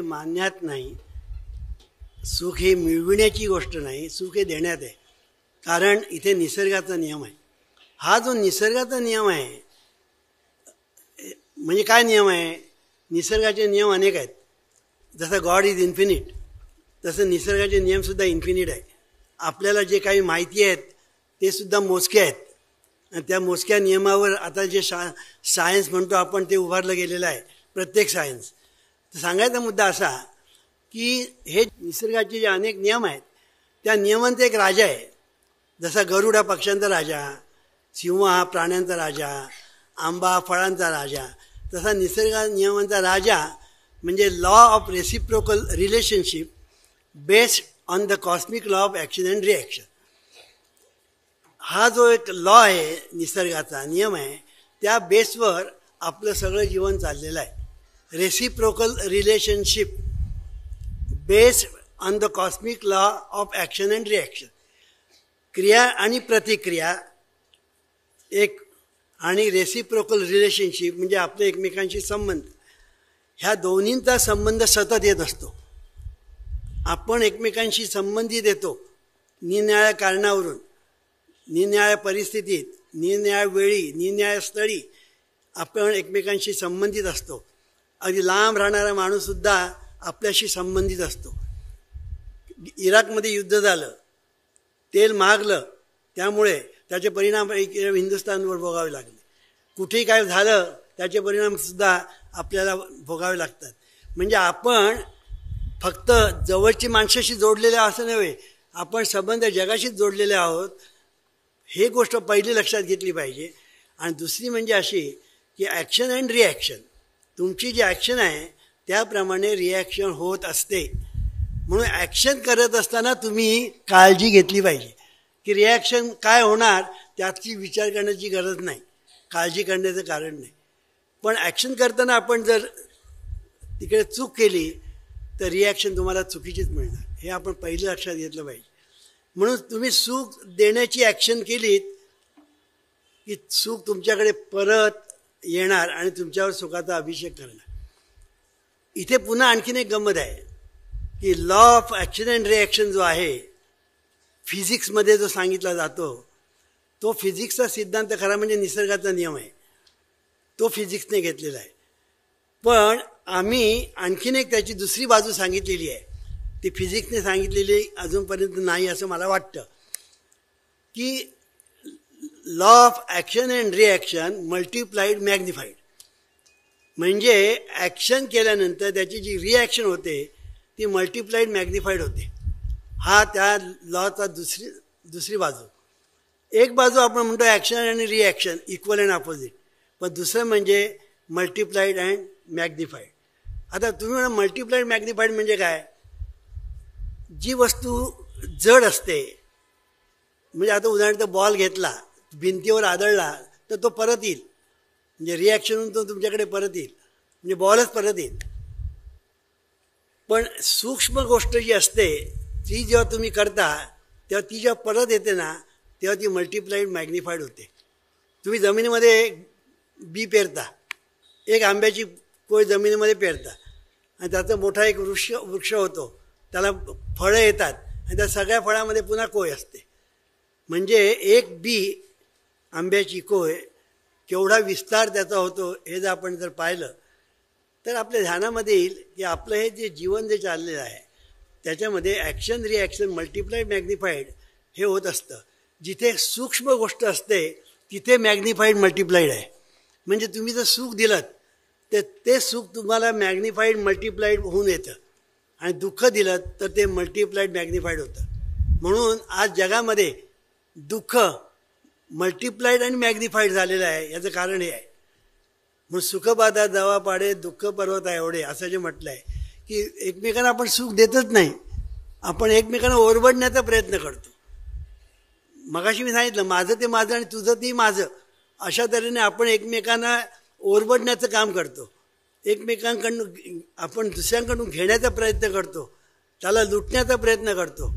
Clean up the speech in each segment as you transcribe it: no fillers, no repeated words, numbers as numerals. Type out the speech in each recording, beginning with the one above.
मानण्यात नाही, सुख हे मिळविण्याची गोष्ट नाही, सुख हे देण्यात आहे. कारण इथे निसर्गाचा नियम आहे. हा जो निसर्गाचा नियम आहे, म्हणजे काय नियम आहे? निसर्गाचे नियम अनेक आहेत. जसं गॉड इज इन्फिनिट, तसं निसर्गाचे नियमसुद्धा इन्फिनिट आहे. आपल्याला जे काही माहिती आहेत ते सुद्धा मोजके आहेत. आणि त्या मोजक्या नियमावर आता जे सायन्स म्हणतो आपण ते उभारलं गेलेलं आहे, प्रत्येक सायन्स. तर सांगायचा मुद्दा असा की हे निसर्गाचे जे अनेक नियम आहेत त्या नियमांचा एक राजा आहे. जसा गरुड हा पक्ष्यांचा राजा, सिंह हा प्राण्यांचा राजा, आंबा हा फळांचा राजा, तसा निसर्ग नियमांचा राजा म्हणजे law of reciprocal relationship based on the cosmic law of action and reaction. हा जो एक लॉ आहे, निसर्गाचा नियम आहे, त्या बेसवर आपलं सगळं जीवन चाललेलं आहे. Reciprocal relationship based on the cosmic law of action and reaction. क्रिया आणि प्रतिक्रिया एक, आणि रेसिप्रोकल रिलेशनशिप म्हणजे आपले एकमेकांशी संबंध, ह्या दोन्हींचा संबंध सतत येत असतो. आपण एकमेकांशी संबंधित येतो निरनिराळ्या कारणावरून, निरनिराळ्या परिस्थितीत, निरनिराळ्या वेळी, निरनिराळ्या स्थळी आपण एकमेकांशी संबंधित असतो. अगदी लांब राहणारा माणूससुद्धा आपल्याशी संबंधित असतो. इराकमध्ये युद्ध झालं, तेल महागलं, त्यामुळे त्याचे परिणाम हिंदुस्थानवर भोगावे लागले. कुठेही काय झालं त्याचे परिणामसुद्धा आपल्याला भोगावे लागतात. म्हणजे आपण फक्त जवळची माणसाशी जोडलेले असं नव्हे, आपण संबंध जगाशीच जोडलेले आहोत, हे गोष्ट पहिली लक्षात घेतली पाहिजे. आणि दुसरी म्हणजे अशी की ॲक्शन अँड रिॲक्शन, तुमची जी ॲक्शन आहे त्याप्रमाणे रिॲक्शन होत असते. म्हणून ॲक्शन करत असताना तुम्ही काळजी घेतली पाहिजे की रिॲक्शन काय होणार त्याची विचार करण्याची गरज नाही, काळजी करण्याचं कारण नाही. पण ॲक्शन करताना आपण जर तिकडे चूक केली तर रिॲक्शन तुम्हाला चुकीचीच मिळणार, हे आपण पहिलं लक्षात घेतलं पाहिजे. म्हणून तुम्ही सुख देण्याची ॲक्शन केलीत की सुख तुमच्याकडे परत येणार आणि तुमच्यावर सुखाचा अभिषेक करणार. इथे पुन्हा आणखीन एक गंमत आहे की law of action and reaction जो आहे फिजिक्समध्ये जो सांगितला जातो, तो फिजिक्सचा सिद्धांत खरा म्हणजे निसर्गाचा नियम आहे, तो फिजिक्सने घेतलेला आहे. पण आम्ही आणखीन एक त्याची दुसरी बाजू सांगितलेली आहे, ती फिजिक्सने सांगितलेली अजूनपर्यंत नाही असं मला वाटतं, की law of action and reaction multiplied magnified. म्हणजे ॲक्शन केल्यानंतर त्याची जी रिॲक्शन होते ती मल्टिप्लाइड मॅग्निफाईड होते. हा त्या लॉचा दुसरी बाजू. एक बाजू आपण म्हणतो ॲक्शन आणि रिॲक्शन इक्वल अँड अपोजिट, पण दुसरं म्हणजे मल्टिप्लाइड अँड मॅग्निफाईड. आता तुम्ही म्हणा मल्टिप्लाइड मॅग्निफाईड म्हणजे काय? जी वस्तू जड असते, म्हणजे आता उदाहरणार्थ बॉल घेतला, भिंतीवर आदळला तर तो परत येईल, म्हणजे रिॲक्शन तो तुमच्याकडे परत येईल, म्हणजे बॉलच परत येईल. पण सूक्ष्म गोष्ट जी असते ती जेव्हा तुम्ही करता तेव्हा ती जेव्हा परत येते ना तेव्हा ती मल्टिप्लाइड मॅग्निफाईड होते. तुम्ही जमिनीमध्ये बी पेरता, एक आंब्याची कोय जमिनीमध्ये पेरता आणि त्याचा मोठा एक वृक्ष होतो, त्याला फळं येतात आणि त्या सगळ्या फळामध्ये पुन्हा कोय असते. म्हणजे एक बी आंब्याची कोय केवढा विस्तार त्याचा होतो हे जर आपण जर पाहिलं तर आपल्या ध्यानामध्ये येईल की आपलं हे जे जीवन जे चाललेलं आहे त्याच्यामध्ये ॲक्शन रिॲक्शन मल्टिप्लाइड मॅग्निफाईड हे होत असतं. जिथे सूक्ष्म गोष्ट असते तिथे मॅग्निफाईड मल्टिप्लाइड आहे. म्हणजे तुम्ही जर सुख दिलं तर ते सुख तुम्हाला मॅग्निफाईड मल्टिप्लाइड होऊन येतं, आणि दुःख दिलं तर ते मल्टिप्लाइड मॅग्निफाईड होतं. म्हणून आज जगामध्ये दुःख मल्टिप्लाइड आणि मॅग्निफाईड झालेलं आहे. याचं कारण हे आहे. म्हणून सुखबाधा दवा पाडे दुःख पर्वत आहे एवढे असं जे म्हटलं आहे की एकमेकांना आपण सुख देतच नाही, आपण एकमेकांना ओरबडण्याचा प्रयत्न करतो. मगाशी मी सांगितलं माझं ते माझं आणि तुझं ते माझं, अशा तऱ्हेने आपण एकमेकांना ओरबडण्याचं काम करतो. एकमेकांकडून आपण दुसऱ्यांकडून घेण्याचा प्रयत्न करतो, त्याला लुटण्याचा प्रयत्न करतो.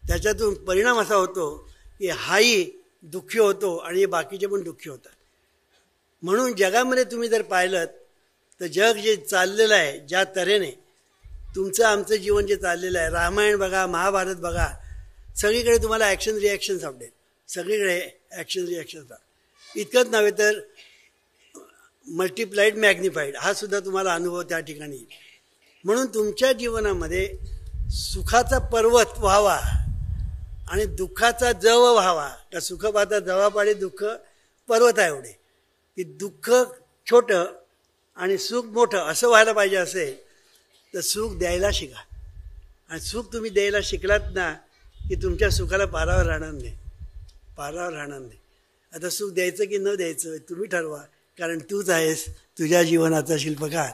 त्याच्यातून परिणाम असा होतो की हाही दुःखी होतो आणि बाकीचे पण दुःखी होतात. म्हणून जगामध्ये तुम्ही जर पाहिलं तर जग जे चाललेलं आहे ज्या तऱ्हेने तुमचं आमचं जीवन जे चाललेलं आहे, रामायण बघा, महाभारत बघा, सगळीकडे तुम्हाला ॲक्शन रिॲक्शन सापडेल. सगळीकडे ॲक्शन रिॲक्शन. इतकंच नव्हे तर मल्टिप्लाइड मॅग्निफाईड हा सुद्धा तुम्हाला अनुभव त्या ठिकाणी येईल. म्हणून तुमच्या जीवनामध्ये सुखाचा पर्वत व्हावा आणि दुःखाचा जव व्हावा. का सुख पाहता जवापाडी दुःख पर्वत आहे एवढे, की दुःख छोटं आणि सुख मोठं असं व्हायला पाहिजे असेल तर सुख द्यायला शिका. आणि सुख तुम्ही द्यायला शिकलात ना की तुमच्या सुखाला पारावर राहणार नाही, पारावर राहणार नाही. आता सुख द्यायचं की न द्यायचं तुम्ही ठरवा, कारण तूच आहेस तुझ्या जीवनाचा शिल्पकार.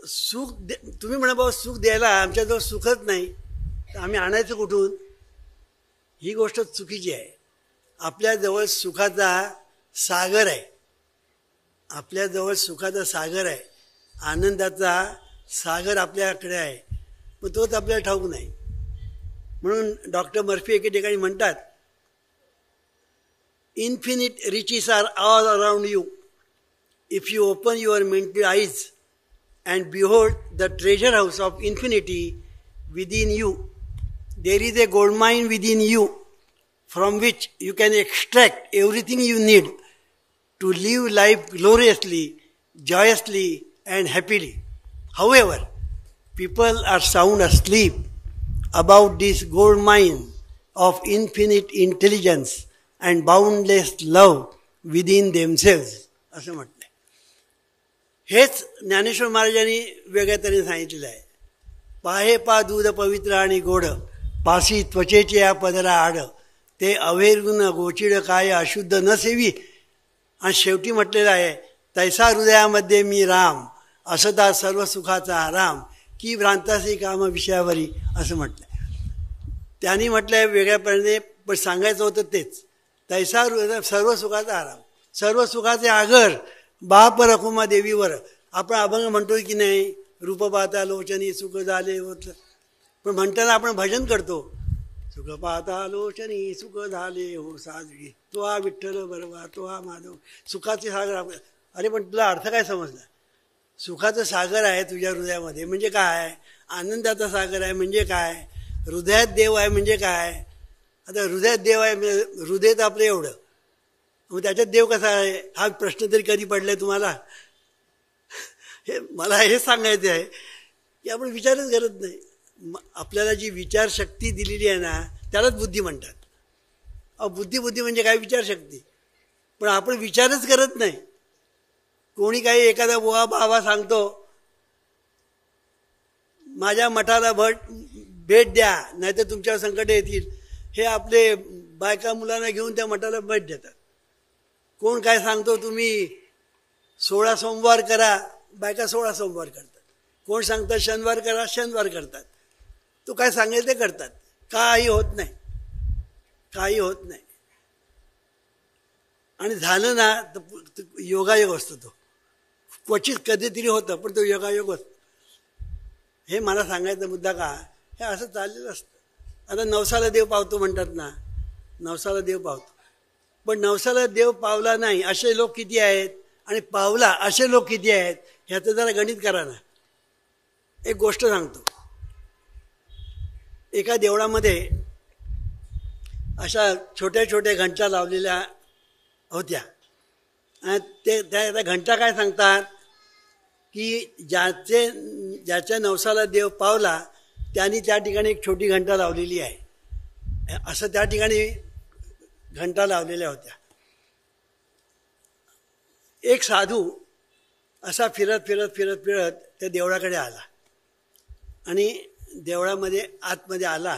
सुख तुम्ही म्हणा बाबा सुख द्यायला आमच्याजवळ सुखच नाही तर आम्ही आणायचं कुठून, ही गोष्ट चुकीची आहे. आपल्याजवळ सुखाचा सागर आहे, आपल्याजवळ सुखाचा सागर आहे, आनंदाचा सागर आपल्याकडे आहे, पण तोच आपल्याला ठाऊक नाही. म्हणून डॉक्टर मर्फी एके ठिकाणी म्हणतात, infinite riches are all around you if you open your mental eyes and behold the treasure house of infinity within you. There is a gold mine within you from which you can extract everything you need to live life gloriously, joyously and happily. However, people are sound asleep about this gold mine of infinite intelligence and boundless love within themselves. असं म्हटलं. हेच ज्ञानेश्वर महाराजांनी वेगळ्या तऱ्हेने सांगितलेलं आहे. पाहे पा दूध पवित्र आणि गोड, पासी त्वचेचे या पदरा आड, ते अवेरून गोचिड काय अशुद्ध न सेवी. आणि शेवटी म्हटलेलं आहे, तैसा हृदयामध्ये मी राम, असता सर्व सुखाचा आराम, की भ्रांतासी काम विषयावरी. असं म्हटलं आहे. त्यांनी म्हटलं आहे वेगळ्याप्रमाणे, पण सांगायचं होतं तेच. तैसा हृदय सर्व सुखाचा आराम, सर्व सुखाचे आगर बाप रखुमा देवीवर. आपण अभंग म्हणतोय की नाही, रूप पाहता लोचनी सुख झाले होत, पण म्हणताना आपण भजन करतो, सुख पाहता लोचनी सुख झाले हो साजरी, तो हा विठ्ठल बरोबर, तो हा माधव. सुखाचे सागर. अरे पण तुला अर्थ काय समजला? सुखाचं सागर आहे तुझ्या हृदयामध्ये म्हणजे काय, आनंदाचा सागर आहे म्हणजे काय, हृदयात देव आहे म्हणजे काय. आता हृदयात देव आहे, हृदय तर आपलं एवढं, मग त्याच्यात देव कसा आहे हा प्रश्न तरी कधी पडलाय तुम्हाला? हे मला हे सांगायचं आहे की आपण विचारच करत नाही. आपल्याला जी विचारशक्ती दिलेली आहे ना त्यालाच बुद्धी म्हणतात. बुद्धी म्हणजे काय, विचारशक्ती. पण आपण विचारच करत नाही. कोणी काही एखादा बुवा बाबा सांगतो माझ्या मठाला भेट द्या नाहीतर तुमच्यावर संकट येतील, हे आपले बायका मुलांना घेऊन त्या मठाला भेट देतात. कोण काय सांगतो तुम्ही 16 सोमवार करा, बायका 16 सोमवार करतात. कोण सांगतात शनिवार करा, शनिवार करतात. तो काय सांगेल ते करतात. काही होत नाही, काही होत नाही. आणि झालं ना तर योगायोग असतो. तो क्वचित कधीतरी होतं पण तो योगायोग असतो. हे मला सांगायचा मुद्दा का, हे असं चाललेलं असतं. आता नवसाला देव पावतो म्हणतात ना, नवसाला देव पावतो, पण नवसाला देव पावला नाही असे लोक किती आहेत आणि पावला असे लोक किती आहेत ह्याचं जरा गणित करा ना. एक गोष्ट सांगतो. एका देवळामध्ये अशा छोट्या छोट्या घंटा लावलेल्या होत्या. आणि त्या घंटा काय सांगतात की ज्याच्या नवसाला देव पावला त्यांनी त्या ठिकाणी एक छोटी घंटा लावलेली आहे, असं त्या ठिकाणी घंटा लावलेल्या होत्या. एक साधू असा फिरत फिरत फिरत फिरत त्या देवळाकडे आला आणि देवळामध्ये आतमध्ये आला.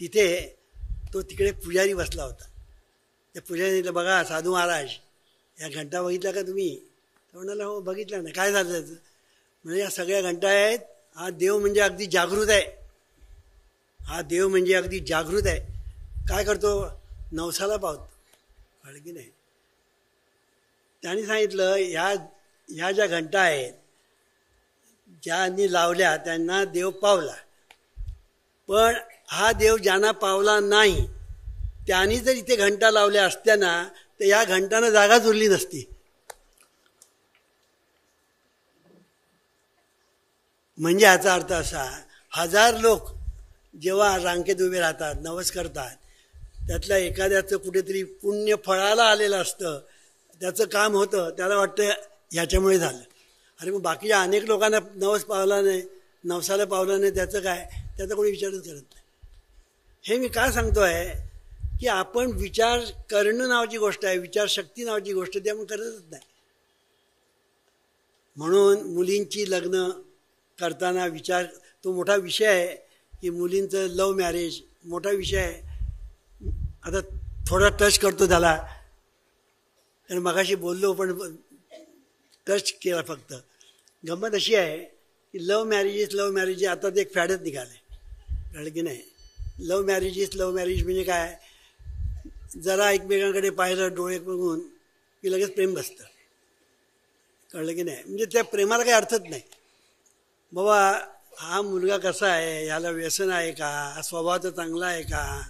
तिथे तो तिकडे पुजारी बसला होता. त्या पुजारीने बघा साधू महाराज या घंटा बघितला का तुम्ही? तो म्हणाला हो बघितला ना. काय झालं त्याचं? म्हणजे या सगळ्या घंटा आहेत. हा देव म्हणजे अगदी जागृत आहे, हा देव म्हणजे अगदी जागृत आहे. काय करतो? नवसाला पावतो. कळलं की नाही? त्यांनी सांगितलं ह्या ज्या घंटा आहेत ज्यांनी लावल्या त्यांना देव पावला, पण हा देव ज्यांना पावला नाही त्यांनी जर इथे घंटा लावल्या असत्या ना तर या घंटानं जागाच उरली नसती. म्हणजे याचा अर्थ असा, 1000 लोक जेव्हा रांगेत उभे राहतात, नवस करतात, त्यातल्या एखाद्याचं कुठेतरी पुण्य फळाला आलेलं असतं, त्याचं काम होतं, त्याला वाटतं ह्याच्यामुळे झालं. अरे मग बाकीच्या अनेक लोकांना नवस पावला नाही, नवसाला पावलं नाही, त्याचं काय, त्याचा कोणी विचारच करत नाही. हे मी का सांगतो आहे की आपण विचार करणं नावाची गोष्ट आहे, विचारशक्ती नावाची गोष्ट ती आपण करतच नाही. म्हणून मुलींची लग्न करताना विचार, तो मोठा विषय आहे की मुलींचं लव्ह मॅरेज मोठा विषय आहे. आता थोडा टच करतो त्याला, कारण मगाशी बोललो पण टच केला फक्त. गंमत अशी आहे की लव्ह मॅरेजेस आता ते एक फॅडच निघालं आहे, कळलं की नाही. लव्ह मॅरेज म्हणजे काय, जरा एकमेकांकडे पाहिलं डोळे बघून की लगेच प्रेम बसतं, कळलं की नाही. म्हणजे त्या प्रेमाला काही अर्थच नाही. बाबा हा मुलगा कसा आहे, ह्याला व्यसन आहे का, हा स्वभावाचा चांगला आहे का,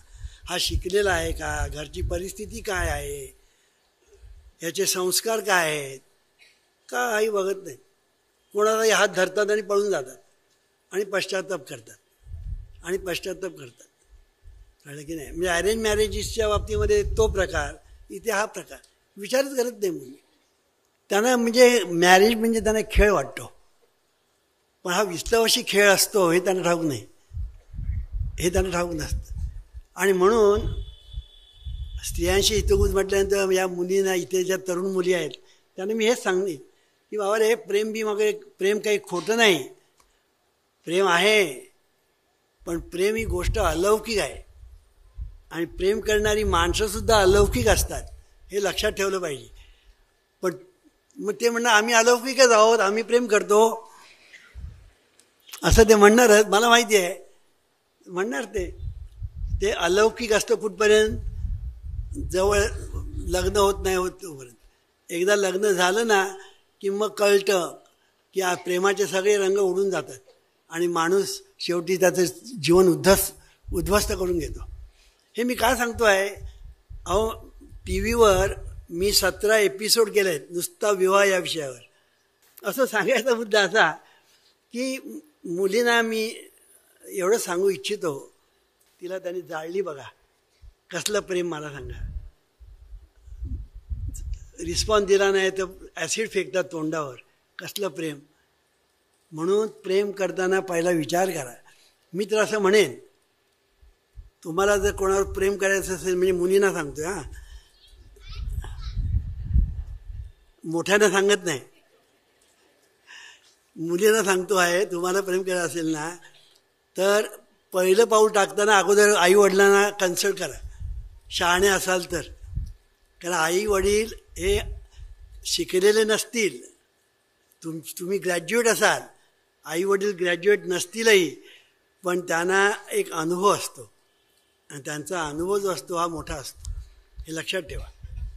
हा शिकलेला आहे का, घरची परिस्थिती काय आहे, याचे संस्कार काय आहेत, काही बघत नाही. कोणालाही हात धरतात आणि पळून जातात आणि पश्चाताप करतात. कळलं की नाही. म्हणजे अरेंज मॅरेजेसच्या बाबतीमध्ये तो प्रकार, इथे हा प्रकार विचारच करत नाही मुली. त्यांना म्हणजे मॅरेज म्हणजे त्यांना खेळ वाटतो, पण हा विस्तवाशी खेळ असतो हे त्यांना ठाऊक नाही, हे त्यांना ठाऊक नसतं. आणि म्हणून स्त्रियांशी हितगुज म्हटल्यानंतर या मुलींना, इथे ज्या तरुण मुली आहेत त्यांना मी हेच सांगेन की बाबा रे, प्रेम काही खोटं नाही, प्रेम आहे, पण प्रेम ही गोष्ट अलौकिक आहे आणि प्रेम करणारी माणसंसुद्धा अलौकिक असतात, हे लक्षात ठेवलं पाहिजे. पण मग ते म्हणणं आम्ही अलौकिकच आहोत, आम्ही प्रेम करतो, असं ते म्हणणारच, मला माहिती आहे म्हणणार. ते अलौकिक असतं कुठपर्यंत, जवळ लग्न होत नाही तोपर्यंत. एकदा लग्न झालं ना की मग कळतं की प्रेमाचे सगळे रंग उडून जातात आणि माणूस शेवटी त्याचं जीवन उद्ध्वस्त करून घेतो. हे मी का सांगतो आहे, अहो टी व्हीवर मी 17 एपिसोड केले आहेत नुसता विवाह या विषयावर. असं सांगायचा मुद्दा असा की मुलींना मी एवढं सांगू इच्छितो, तिला त्यांनी जाळली बघा, कसलं प्रेम मला सांगा. रिस्पॉन्स दिला नाही तर ॲसिड फेकतात तोंडावर, कसलं प्रेम. म्हणून प्रेम करताना पहिला विचार करा. मी तर असं म्हणेन, तुम्हाला जर कोणावर प्रेम करायचं असेल, म्हणजे मुलींना सांगतोय हां, मोठ्यानं सांगत नाही, मुलींना सांगतो आहे, तुम्हाला प्रेम करायचं असेल ना तर पहिलं पाऊल टाकताना अगोदर आई वडिलांना कन्सल्ट करा, शहाणे असाल तर. कारण आई वडील हे शिकलेले नसतील, तुम्ही ग्रॅज्युएट असाल, आई वडील ग्रॅज्युएट नसतीलही, पण त्यांना एक अनुभव असतो आणि त्यांचा अनुभव जो असतो हा मोठा असतो, हे लक्षात ठेवा.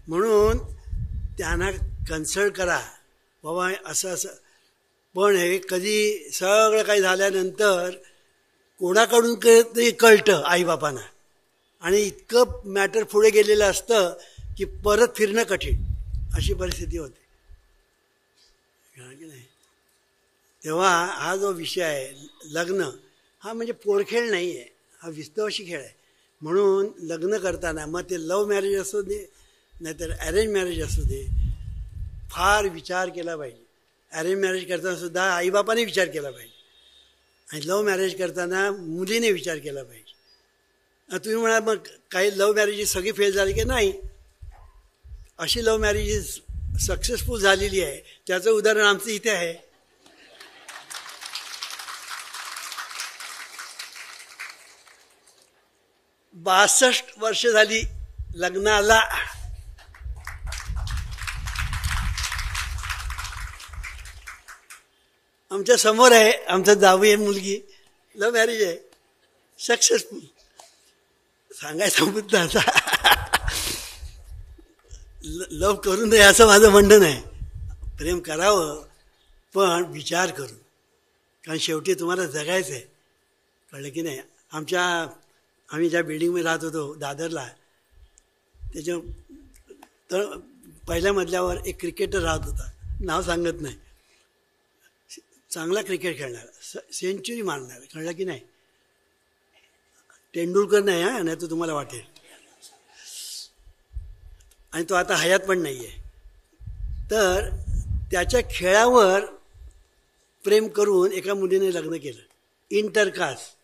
म्हणून त्यांना कन्सल्ट करा, बाबा असं असं. पण हे कधी सगळं काही झाल्यानंतर कोणाकडून ते कळतं आईबापांना, आणि इतकं मॅटर पुढे गेलेलं असतं की परत फिरणं कठीण, अशी परिस्थिती होते की नाही. तेव्हा हा जो विषय आहे लग्न, हा म्हणजे पोरखेळ नाही आहे, हा विस्तवाशी खेळ आहे. म्हणून लग्न करताना, मग ते लव्ह मॅरेज असू दे नाहीतर अरेंज मॅरेज असू दे, फार विचार केला पाहिजे. अरेंज मॅरेज करताना सुद्धा आईबापाने विचार केला पाहिजे आणि लव्ह मॅरेज करताना मुलीने विचार केला पाहिजे. तुम्ही म्हणा मग काही लव्ह मॅरेजेस सगळी फेल झाली की नाही, अशी लव्ह मॅरेजेस सक्सेसफुल झालेली आहे, त्याचं उदाहरण आमचं इथे आहे. बासष्ट वर्ष झाली लग्नाला, आमच्या समोर आहे, आमचा जावई आहे, मुलगी, लव्ह मॅरेज आहे, सक्सेसफुल. सांगायचा मुद्दा असा, लव्ह करून नये असं माझं म्हणणं नाही, प्रेम करावं पण विचार करून, कारण शेवटी तुम्हाला जगायचं आहे, कळलं की नाही. आम्ही ज्या बिल्डिंगमध्ये राहत होतो दादरला, त्याच्या तर पहिल्या मजल्यावर एक क्रिकेटर राहत होता, नाव सांगत नाही, चांगला क्रिकेट खेळणार, सेंचुरी मारणार, कळलं की नाही? तेंडुलकर नाही हा, नाही तर तुम्हाला वाटेल. आणि तो आता हयात पण नाही आहे. तर त्याच्या खेळावर प्रेम करून एका मुलीने लग्न केलं, इंटरकास्ट.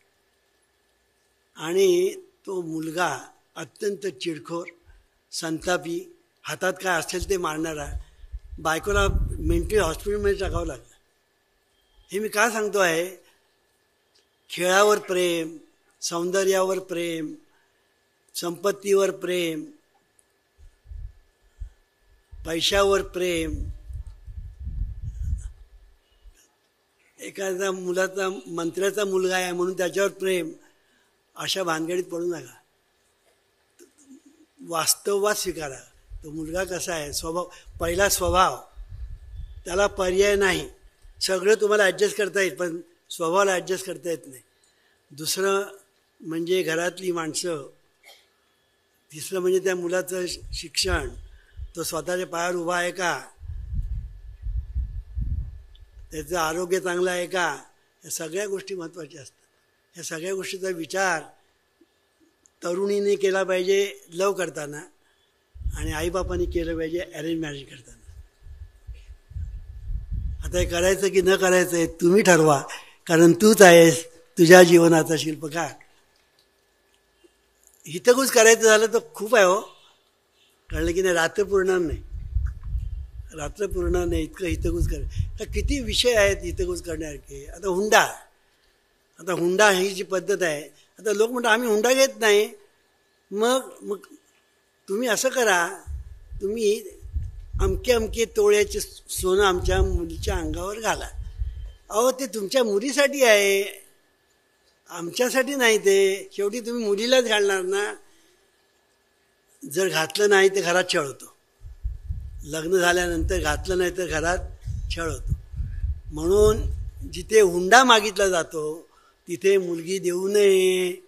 आणि तो मुलगा अत्यंत चिडखोर, संतापी, हातात काय असेल ते मारणारा, बायकोला मेंटली हॉस्पिटलमध्ये टाकावं लागलं. हे मी का सांगतो आहे? खेळावर प्रेम, सौंदर्यावर प्रेम, संपत्तीवर प्रेम, पैशावर प्रेम, एखाद्या मुलाचा मंत्र्याचा मुलगा आहे म्हणून त्याच्यावर प्रेम, अशा भानगडीत पडू नका. वास्तवात स्वीकारा. तो मुलगा कसा आहे, स्वभाव, पहिला स्वभाव, त्याला पर्याय नाही. सगळं तुम्हाला ॲडजस्ट करता येईल पण स्वभावाला ॲडजस्ट करता येत नाही. दुसरं म्हणजे घरातली माणसं. तिसरं म्हणजे त्या मुलाचं शिक्षण, तो स्वतःच्या पायावर उभा आहे का, त्याचं आरोग्य चांगलं आहे का, या सगळ्या गोष्टी महत्त्वाच्या असतात. या सगळ्या गोष्टीचा विचार तरुणीने केला पाहिजे लव करताना, आणि आईबापांनी केलं पाहिजे अरेंज मॅरेज करताना. आता हे करायचं की न करायचं आहे तुम्ही ठरवा, कारण तूच आहेस तुझ्या जीवनाचा शिल्पकार. हितगुज करायचं झालं तर खूप आहे हो, कळलं की नाही? रात्र पुरणार नाही, रात्र पुरणार नाही इतकं हितगुज कर. तर किती विषय आहेत हितगुज करण्यासारखे. आता हुंडा ही जी पद्धत आहे, आता लोक म्हणतात आम्ही हुंडा घेत नाही. मग मग तुम्ही असं करा, तुम्ही अमके तोळ्याचे सोनं आमच्या मुलीच्या अंगावर घाला. अहो ते तुमच्या मुलीसाठी आहे, आमच्यासाठी नाही. ते शेवटी तुम्ही मुलीलाच घालणार ना. जर घातलं नाही तर घरात छळ होतो, लग्न झाल्यानंतर घातलं नाही तर घरात छळ होतो. म्हणून जिथे हुंडा मागितला जातो तिथे मुलगी देऊ नये,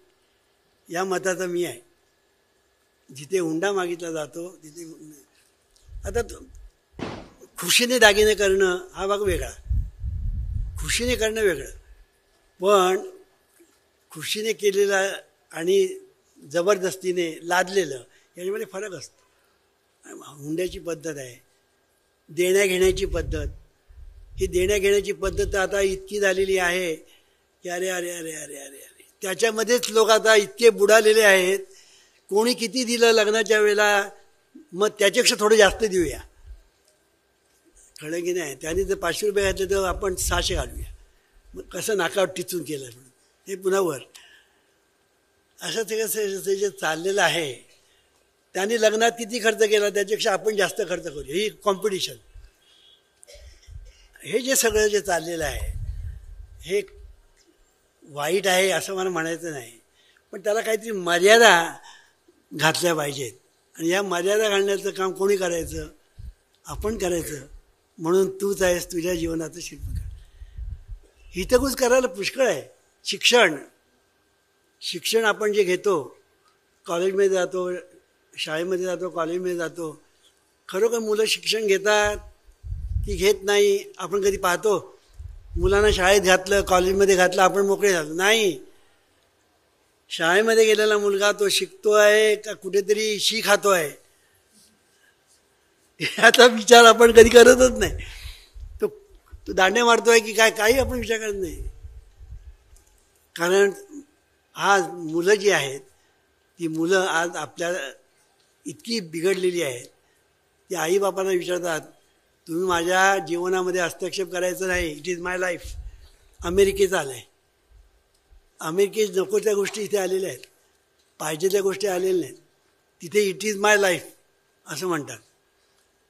या मताचा मी आहे. जिथे हुंडा मागितला जातो तिथे. आता खुशीने दागिने करणं हा भाग वेगळा, खुशीने करणं वेगळं. पण खुशीने केलेला आणि जबरदस्तीने लादलेलं याच्यामध्ये फरक असतो. हुंड्याची पद्धत आहे, देण्या घेण्याची पद्धत. ही देण्या घेण्याची पद्धत आता इतकी झालेली आहे की अरे अरे अरे अरे अरे अरे त्याच्यामध्येच लोक आता इतके बुडालेले आहेत. कोणी किती दिलं लग्नाच्या वेळेला, मग त्याच्यापेक्षा थोडं जास्त देऊया, कळलं की नाही? त्याने जर 500 रुपये घातले तर आपण 600 घालूया. मग कसं नाकावर टिचून केलं म्हणून ते पुन्हा वर. असं ते कसं जे चाललेलं आहे, त्याने लग्नात किती खर्च केला त्याच्यापेक्षा आपण जास्त खर्च करू, ही कॉम्पिटिशन. हे जे सगळं जे चाललेलं आहे हे वाईट आहे असं मला म्हणायचं नाही, पण त्याला काहीतरी मर्यादा घातल्या पाहिजेत. आणि या मर्यादा घालण्याचं काम कोणी करायचं? आपण करायचं. म्हणून तूच आहेस तुझ्या जीवनाचं शिल्पकार. हितगुज करायला पुष्कळ आहे. शिक्षण आपण जे घेतो, कॉलेजमध्ये जातो, शाळेमध्ये जातो, कॉलेजमध्ये जातो, खरोखर मुलं शिक्षण घेतात की घेत नाही आपण कधी पाहतो? मुलांना शाळेत घातलं, कॉलेजमध्ये घातलं, आपण मोकळे झालो नाही. शाळेमध्ये गेलेला मुलगा तो शिकतो आहे का कुठेतरी शी खातो आहे याचा विचार आपण कधी करतच नाही. तो दांड्या मारतोय की काय, काही आपण विचार करत नाही. कारण आज मुलं जी आहेत ती मुलं आज आपल्याला इतकी बिघडलेली आहेत की आईबापांना विचारतात तुम्ही माझ्या जीवनामध्ये हस्तक्षेप करायचं नाही, इट इज माय लाईफ. अमेरिकेचं आलं आहे, अमेरिकेत नको त्या गोष्टी इथे आलेल्या आहेत, पाहिजे त्या गोष्टी आलेल्या नाहीत. तिथे इट इज माय लाईफ असं म्हणतात.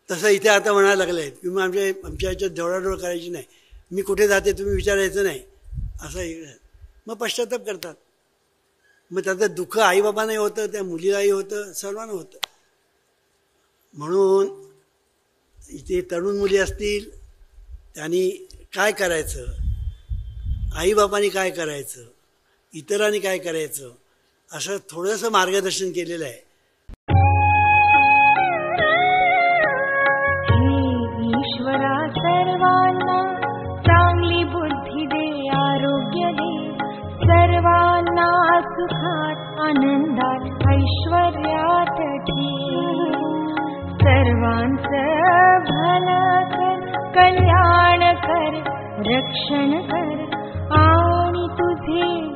तसं इथे आता म्हणायला लागलं आहे तुम्ही आमच्या याच्यात ढवळाढवळ करायची नाही, मी कुठे जाते तुम्ही विचारायचं नाही असं. मग पश्चाताप करतात. मग त्याचं दुःख आईबाबांनाही होतं, त्या मुलीलाही होतं, सर्वांना होतं. म्हणून इथे तरुण मुली असतील त्यांनी काय करायचं, आईबाबांनी काय करायचं, इतरांनी काय करायचं, असं थोडंसं मार्गदर्शन केलेलं आहे. ईश्वरा सर्वांना चांगली बुद्धी सर्वांना सुखात आनंदात ऐश्वर्यात ठेव. सर्वांचं भलं कर, कल्याण कर, रक्षण कर आणि तुझे